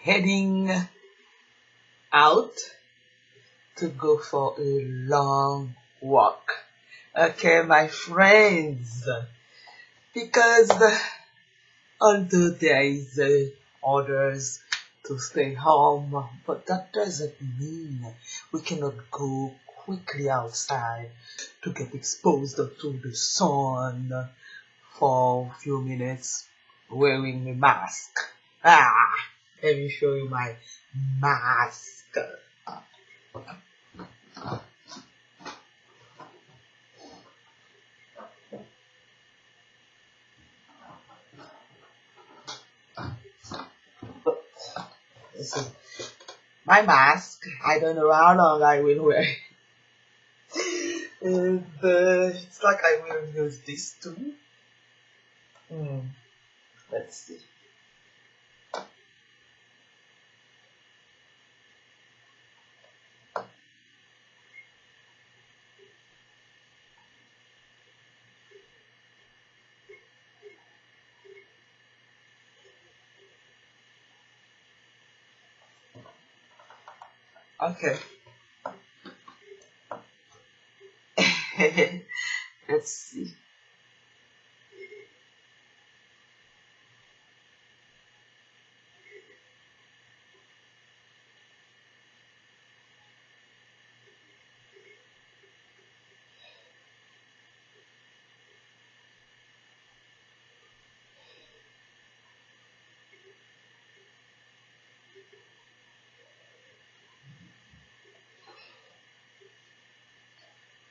heading out to go for a long walk. Okay, my friends, because although there is orders to stay home, but that doesn't mean we cannot go quickly outside to get exposed to the sun for a few minutes wearing a mask. Let me show you my mask. This is my mask. I don't know how long I will wear it. And, it's like I will use this too. Let's see. Okay. Let's see.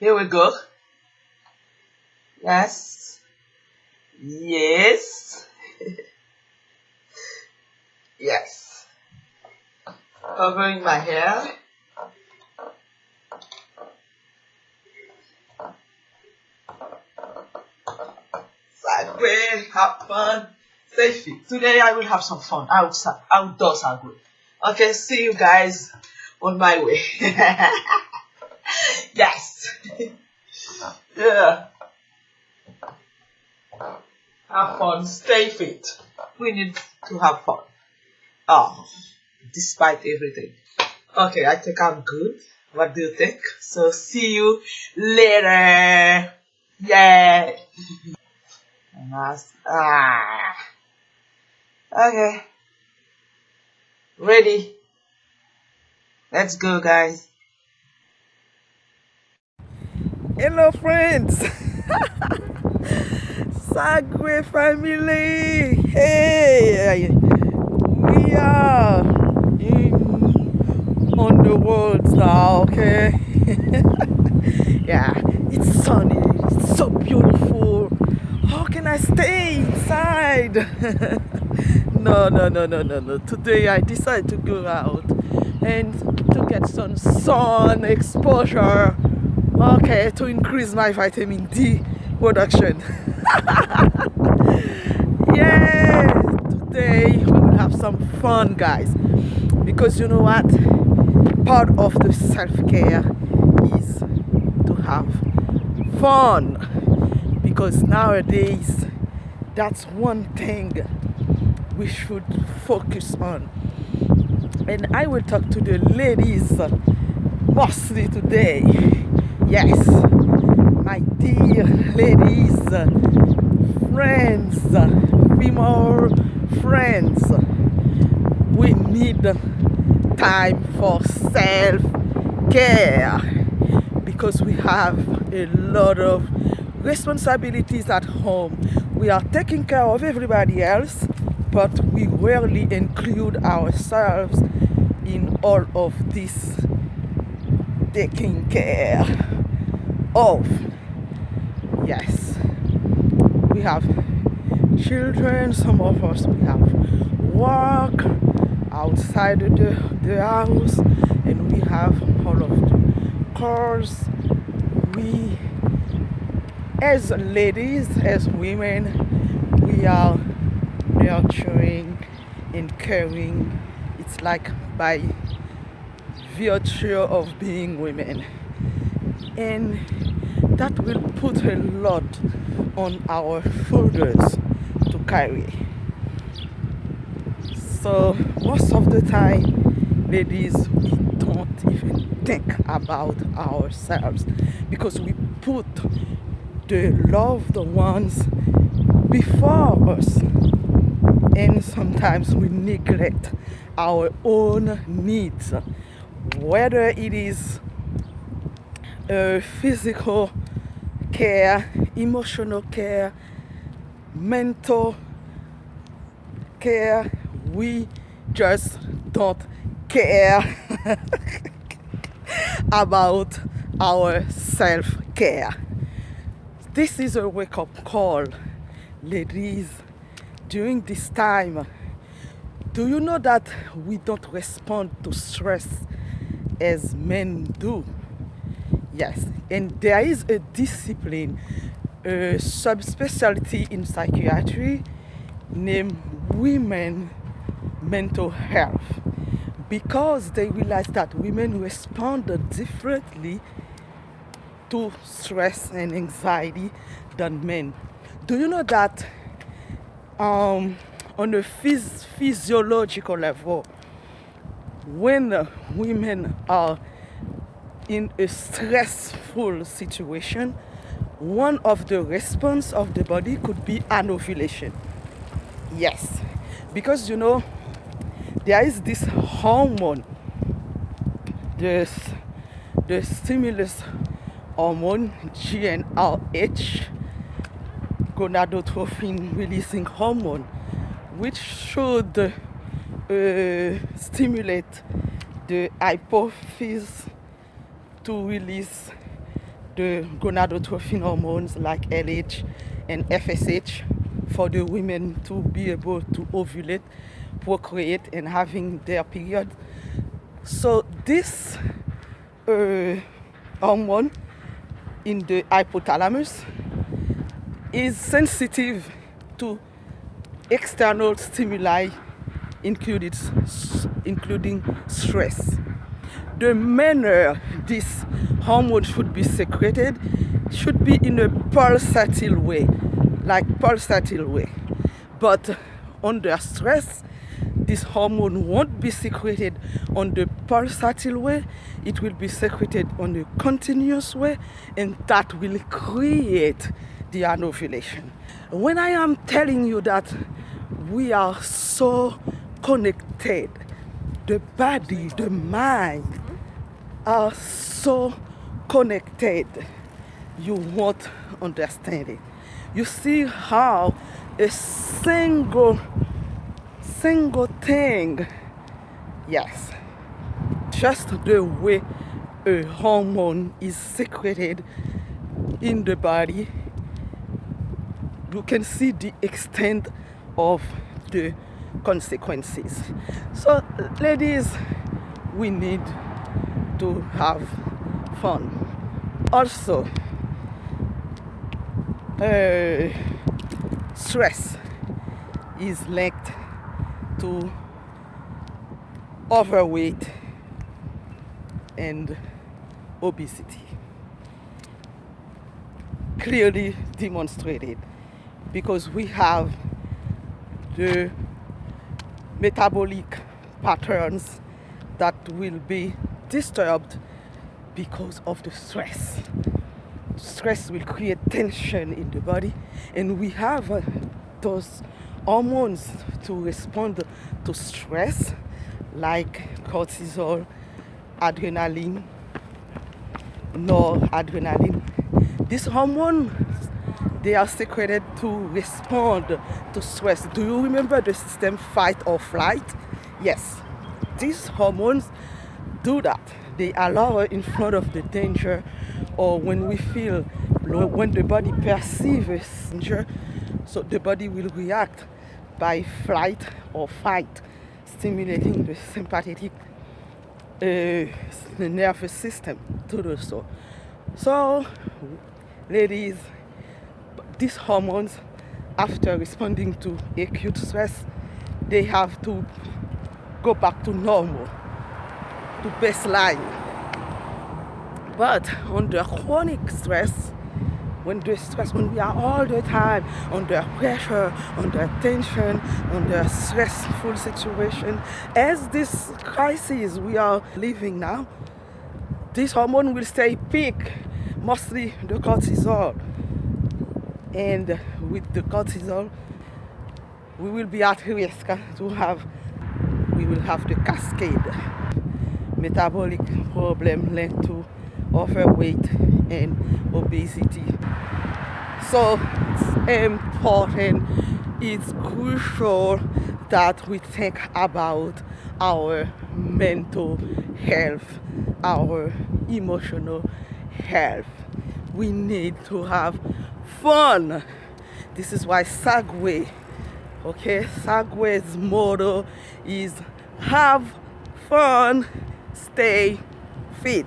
Here we go. Yes. Yes. Yes. Covering my hair. Sagwe, have fun. Stay fit. Today I will have some fun. Outdoors Sagwe. Okay, see you guys on my way. Yes. Yeah. Have fun. Stay fit. We need to have fun. Oh, despite everything. Okay, I think I'm good. What do you think? So see you later. Yeah. Okay. Ready? Let's go, guys. Hello friends, Sagwe family. Hey, we are on the roads now. Okay. Yeah, it's sunny. It's so beautiful. How can I stay inside? No. Today I decided to go out and to get some sun exposure. Okay, to increase my vitamin D production. Yeah, today we will have some fun, guys, because you know what? Part of the self-care is to have fun, because nowadays that's one thing we should focus on. And I will talk to the ladies mostly today. Yes, my dear ladies, friends, female friends, we need time for self-care because we have a lot of responsibilities at home. We are taking care of everybody else, but we rarely include ourselves in all of this taking care of. Yes, we have children, some of us we have work outside the house, and we have all of the cars. We as ladies, as women, we are nurturing and caring. It's like by virtue of being women, and that will put a lot on our shoulders to carry. So most of the time, ladies, we don't even think about ourselves because we put the loved ones before us, and sometimes we neglect our own needs, whether it is physical care, emotional care, mental care. We just don't care about our self-care. This is a wake-up call, ladies. During this time, do you know that we don't respond to stress as men do? Yes, and there is a discipline, a subspecialty in psychiatry named women mental health, because they realize that women respond differently to stress and anxiety than men. Do you know that on a physiological level, when women are in a stressful situation, one of the response of the body could be an ovulation. Yes, because there is this hormone, the stimulus hormone, GnRH, gonadotrophin releasing hormone, which should stimulate the hypophyse to release the gonadotrophin hormones like LH and FSH for the women to be able to ovulate, procreate, and having their period. So this hormone in the hypothalamus is sensitive to external stimuli, including stress. The manner this hormone should be secreted should be in a pulsatile way, But under stress, this hormone won't be secreted on the pulsatile way. It will be secreted on a continuous way, and that will create the anovulation. When I am telling you that we are so connected, the body, the mind are so connected, you won't understand it. You see how a single thing, yes, just the way a hormone is secreted in the body, you can see the extent of the consequences. So ladies, we need to have fun. Also, stress is linked to overweight and obesity. Clearly demonstrated, because we have the metabolic patterns that will be disturbed because of the stress. Stress will create tension in the body, and we have those hormones to respond to stress, like cortisol, adrenaline, noradrenaline. These hormones, they are secreted to respond to stress. Do you remember the system fight or flight? Yes, these hormones do that. They allow us in front of the danger, or when we feel, when the body perceives danger, so the body will react by flight or fight, stimulating the sympathetic nervous system to do so. So, ladies, these hormones, after responding to acute stress, they have to go back to normal, to baseline. But under chronic stress, when the stress, when we are all the time under pressure, under tension, under stressful situation, as this crisis we are living now, this hormone will stay peak, mostly the cortisol. And with the cortisol, we will be at risk we will have the cascade metabolic problem linked to overweight and obesity. So it's important, it's crucial that we think about our mental health, our emotional health. We need to have fun. This is why Sagway, Sagway's motto is have fun, stay fit.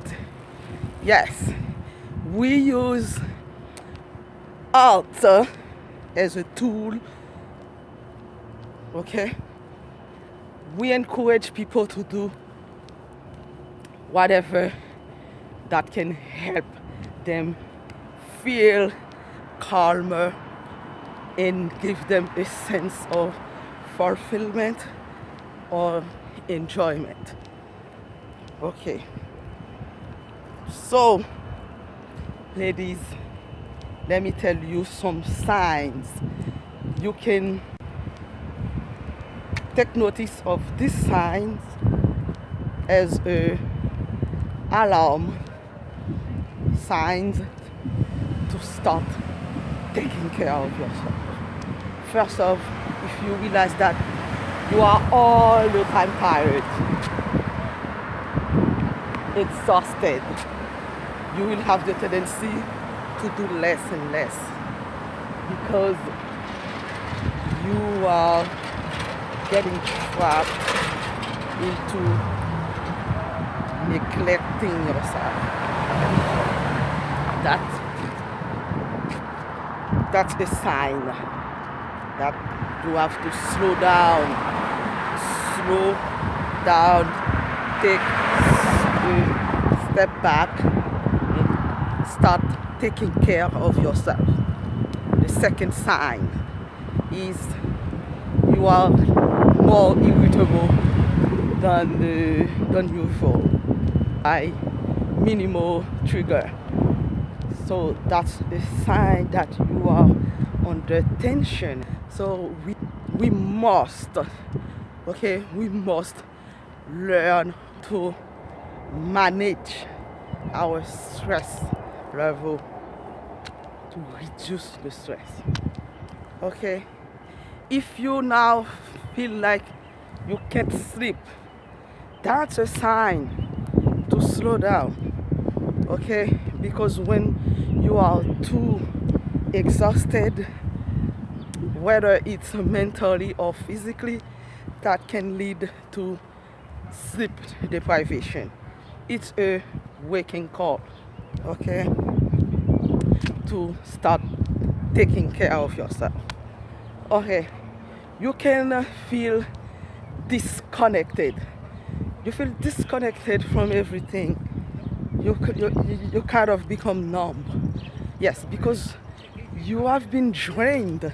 Yes, we use art as a tool. We encourage people to do whatever that can help them feel calmer and give them a sense of fulfillment or enjoyment. So ladies, let me tell you some signs. You can take notice of these signs as a alarm signs to start taking care of yourself. First off, if you realize that you are all the time tired, exhausted, you will have the tendency to do less and less because you are getting trapped into neglecting yourself. That's a sign that you have to slow down, take a step back and start taking care of yourself. The second sign is you are more irritable than usual by minimal trigger. So that's a sign that you are under tension. So we must learn to manage our stress level to reduce the stress. If you now feel like you can't sleep, that's a sign to slow down. Because when you are too exhausted, whether it's mentally or physically, that can lead to sleep deprivation. It's a waking call, to start taking care of yourself. You can feel disconnected. You feel disconnected from everything. You kind of become numb. Yes, because you have been drained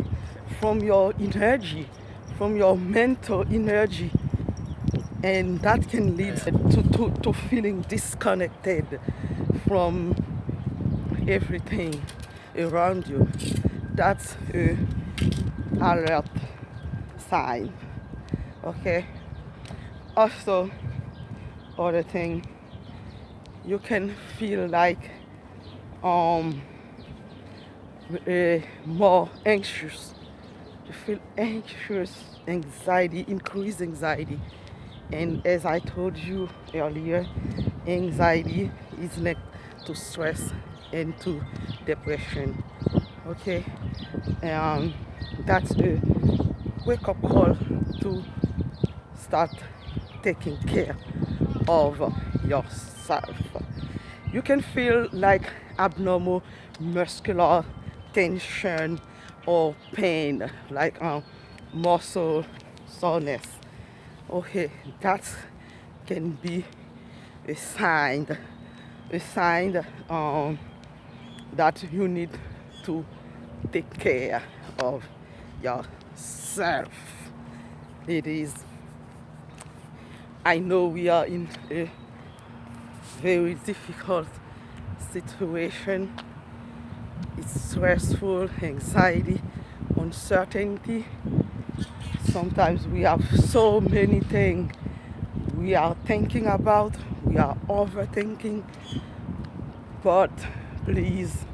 from your energy, from your mental energy, and that can lead to feeling disconnected from everything around you. That's a alert sign. Also, other thing, you can feel like more anxious. You feel anxious, anxiety, increased anxiety. And as I told you earlier, anxiety is linked to stress and to depression. That's a wake-up call to start taking care of yourself. You can feel like abnormal muscular tension or pain, like muscle soreness. That can be a sign that you need to take care of yourself. It is, I know we are in a very difficult situation. It's stressful, anxiety, uncertainty. Sometimes we have so many things we are thinking about, we are overthinking, but please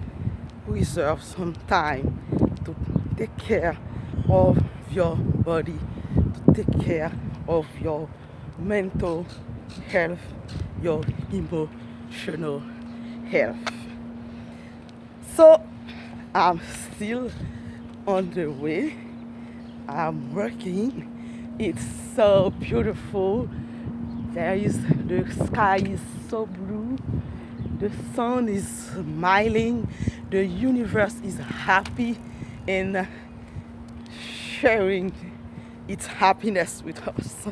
reserve some time to take care of your body, to take care of your mental health, your emotional health. So I'm still on the way. I'm working. It's so beautiful. The sky is so blue. The sun is smiling. The universe is happy and sharing its happiness with us.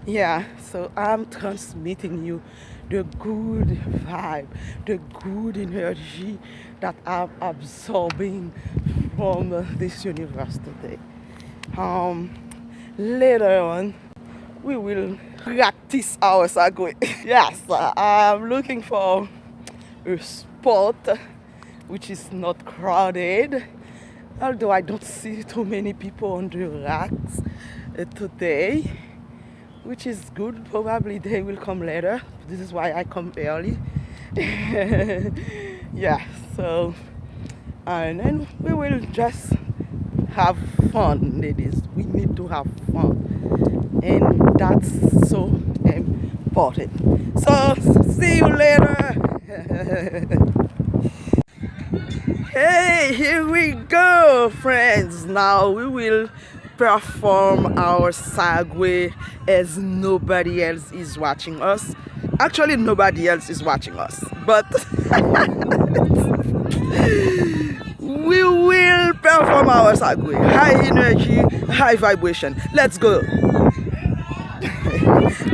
Yeah, so I'm transmitting you the good vibe, the good energy that I'm absorbing from this universe today. Later on, we will practice our Segway. Yes, I'm looking for a spot which is not crowded, although I don't see too many people on the racks today, which is good. Probably they will come later. This is why I come early. Yeah, so, and then we will just have fun, ladies. We need to have fun, and that's so important. So see you later. Hey, here we go, friends. Now we will perform our Segway as nobody else is watching us. Actually, nobody else is watching us, but we will perform our Segway. High energy, high vibration. Let's go.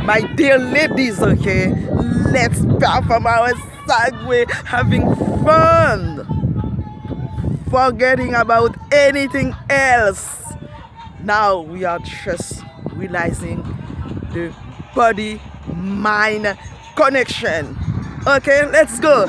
My dear ladies, okay, let's perform our Segway, having fun, forgetting about anything else. Now we are just realizing the body mind connection. Okay, let's go.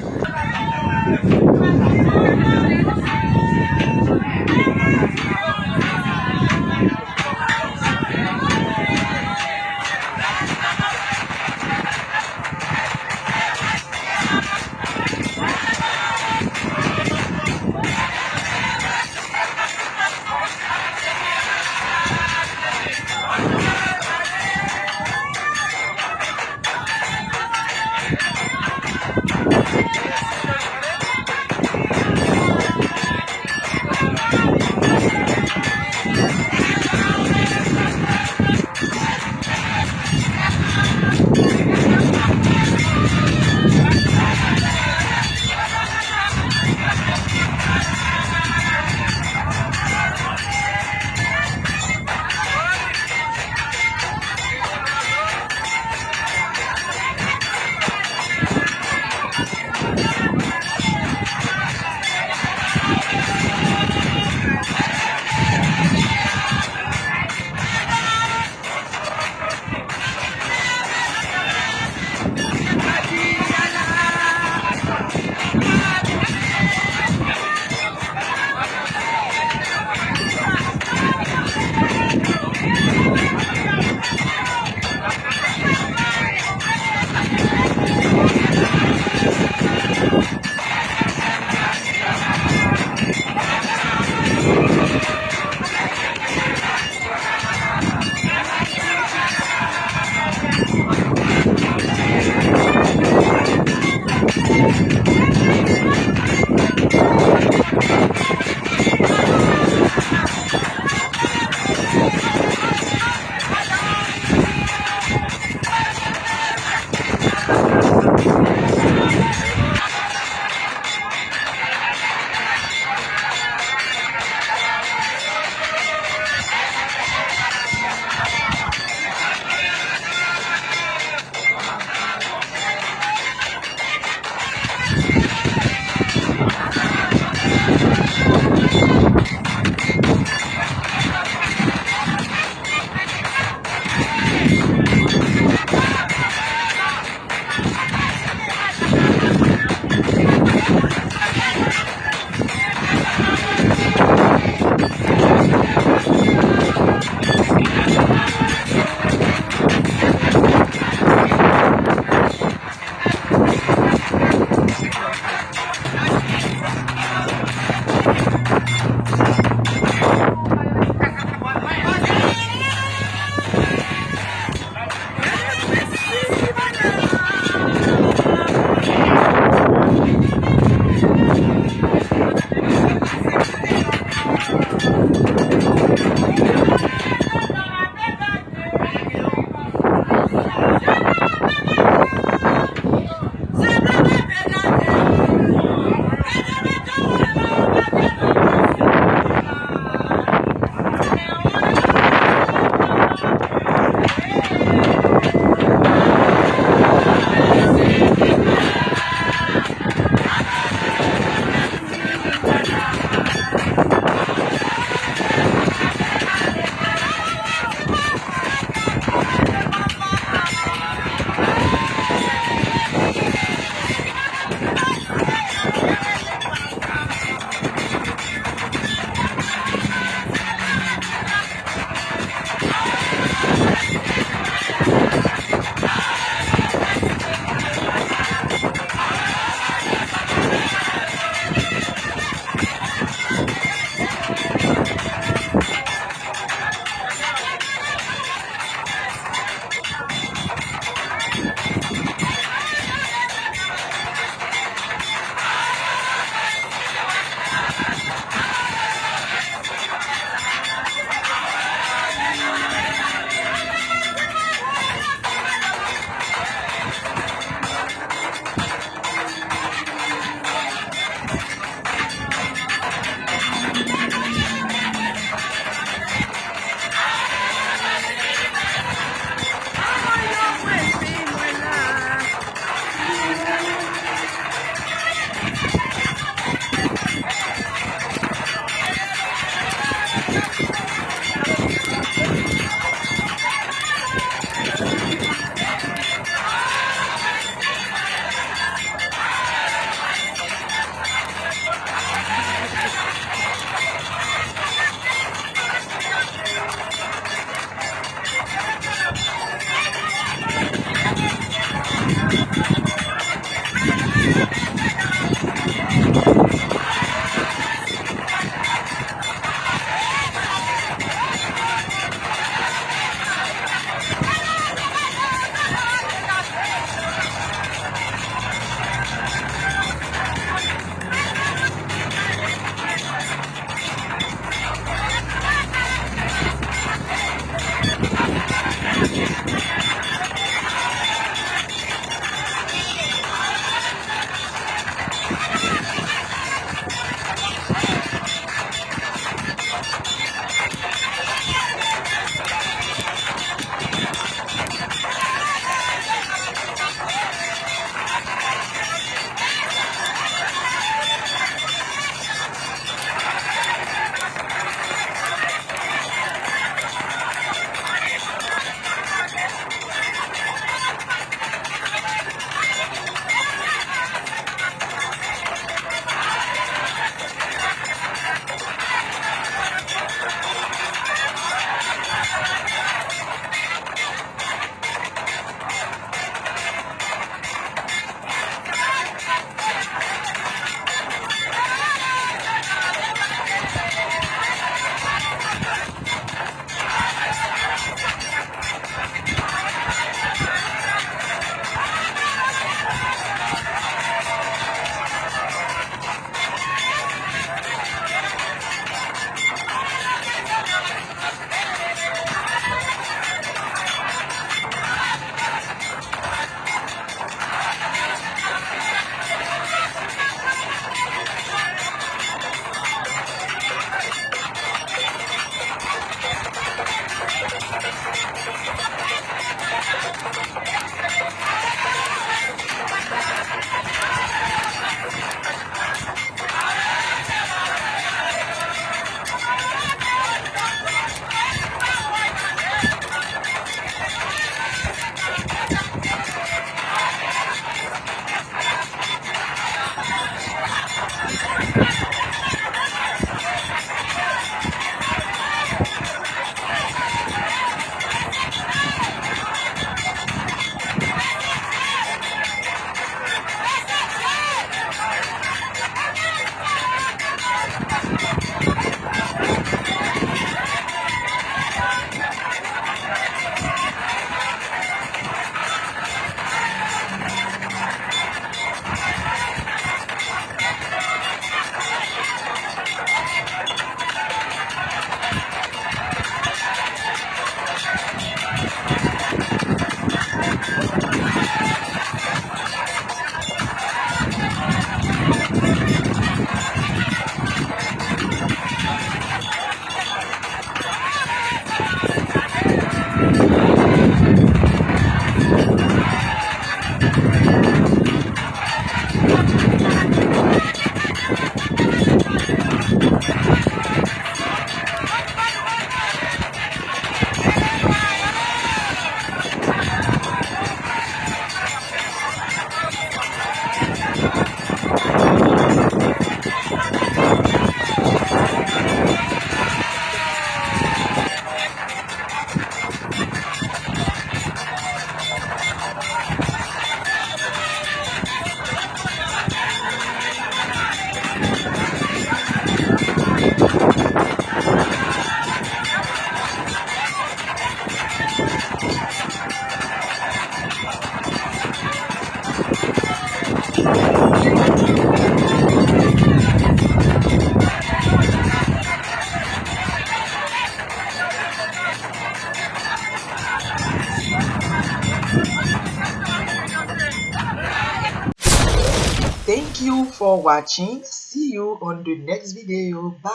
you for watching. See you on the next video. Bye.